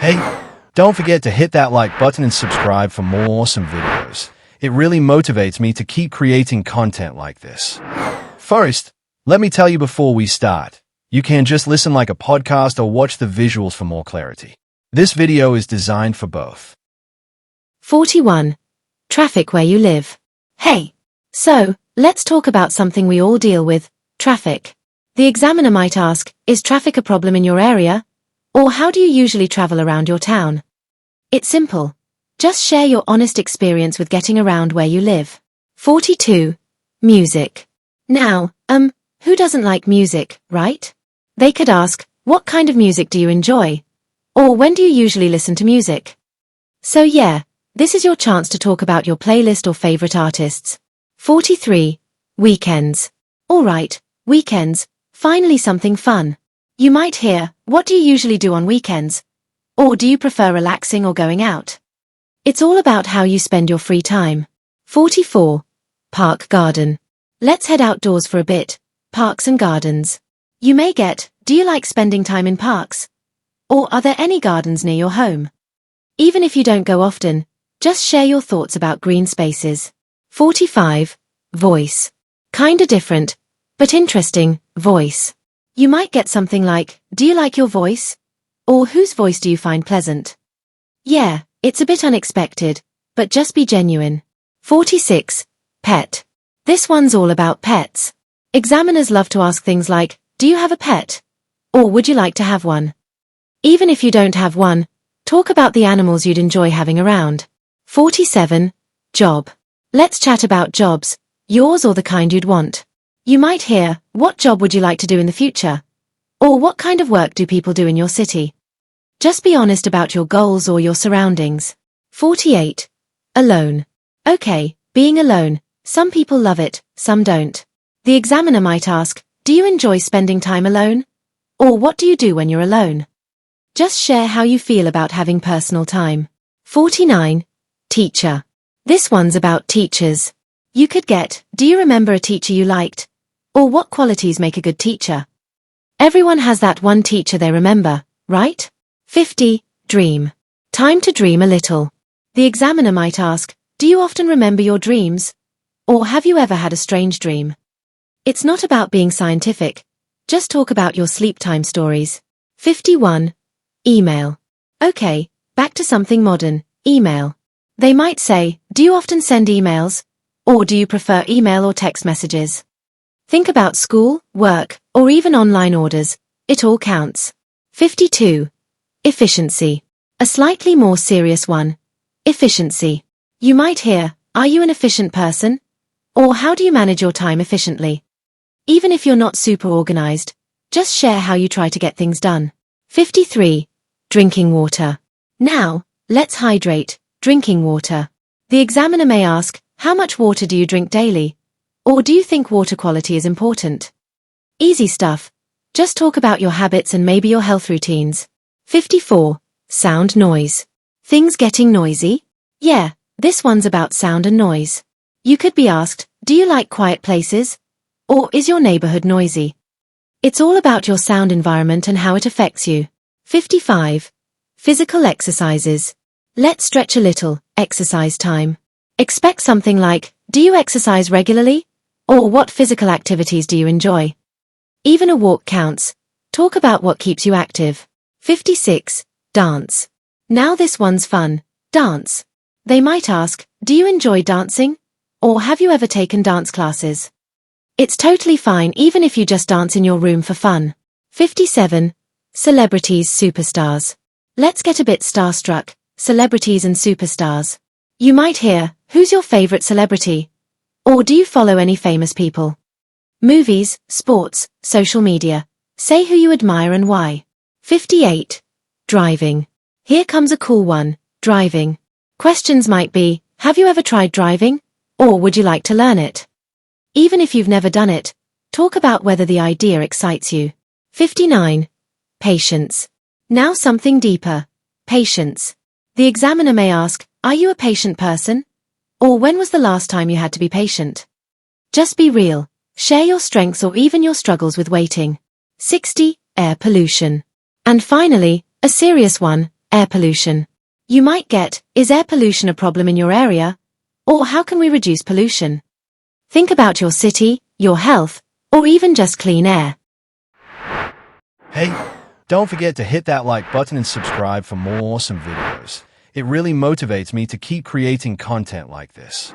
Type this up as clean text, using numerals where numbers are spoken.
Hey, don't forget to hit that like button and subscribe for more awesome videos. It really motivates me to keep creating content like this. First, let me tell you before we start, you can just listen like a podcast or watch the visuals for more clarity. This video is designed for both. 41. Traffic where you live. Hey. So, let's talk about something we all deal with, traffic. The examiner might ask, is traffic a problem in your area? Or how do you usually travel around your town? It's simple. Just share your honest experience with getting around where you live. 42. Music. Now, who doesn't like music, right? They could ask, what kind of music do you enjoy? Or when do you usually listen to music? So yeah, this is your chance to talk about your playlist or favorite artists. 43. Weekends. Alright, weekends, finally something fun. You might hear, what do you usually do on weekends? Or do you prefer relaxing or going out? It's all about how you spend your free time. 44. Park garden. Let's head outdoors for a bit. Parks and gardens. You may get, do you like spending time in parks? Or are there any gardens near your home? Even if you don't go often, just share your thoughts about green spaces. 45. Voice. Kinda different, but interesting, voice. You might get something like, do you like your voice? Or whose voice do you find pleasant? Yeah, it's a bit unexpected, but just be genuine. 46. Pet. This one's all about pets. Examiners love to ask things like, do you have a pet? Or would you like to have one? Even if you don't have one, talk about the animals you'd enjoy having around. 47. Job. Let's chat about jobs, yours or the kind you'd want. You might hear, what job would you like to do in the future? Or what kind of work do people do in your city? Just be honest about your goals or your surroundings. 48. Alone. Okay, being alone, some people love it, some don't. The examiner might ask, do you enjoy spending time alone? Or what do you do when you're alone? Just share how you feel about having personal time. 49. Teacher. This one's about teachers. You could get, do you remember a teacher you liked? Or what qualities make a good teacher? Everyone has that one teacher they remember, right? 50. Dream. Time to dream a little. The examiner might ask, do you often remember your dreams? Or have you ever had a strange dream? It's not about being scientific. Just talk about your sleep time stories. 51. Email. Okay, back to something modern, email. They might say, do you often send emails? Or do you prefer email or text messages? Think about school, work, or even online orders. It all counts. 52. Efficiency. A slightly more serious one. Efficiency. You might hear, are you an efficient person? Or how do you manage your time efficiently? Even if you're not super organized, just share how you try to get things done. 53. Drinking water. Now, let's hydrate. Drinking water. The examiner may ask, how much water do you drink daily? Or do you think water quality is important? Easy stuff. Just talk about your habits and maybe your health routines. 54. Sound noise. Things getting noisy? Yeah, this one's about sound and noise. You could be asked, do you like quiet places? Or is your neighborhood noisy? It's all about your sound environment and how it affects you. 55. Physical exercises. Let's stretch a little, exercise time. Expect something like, do you exercise regularly? Or what physical activities do you enjoy? Even a walk counts. Talk about what keeps you active. 56. Dance. Now this one's fun. Dance. They might ask, do you enjoy dancing? Or have you ever taken dance classes? It's totally fine even if you just dance in your room for fun. 57. Celebrities, superstars. Let's get a bit starstruck. Celebrities and superstars. You might hear, who's your favorite celebrity? Or do you follow any famous people? Movies, sports, social media. Say who you admire and why. 58. Driving. Here comes a cool one, driving. Questions might be, have you ever tried driving? Or would you like to learn it? Even if you've never done it, talk about whether the idea excites you. 59. Patience. Now something deeper. Patience. The examiner may ask, are you a patient person? Or when was the last time you had to be patient? Just be real. Share your strengths or even your struggles with waiting. 60. Air pollution. And finally, a serious one, air pollution. You might get, is air pollution a problem in your area? Or how can we reduce pollution? Think about your city, your health, or even just clean air. Hey, don't forget to hit that like button and subscribe for more awesome videos. It really motivates me to keep creating content like this.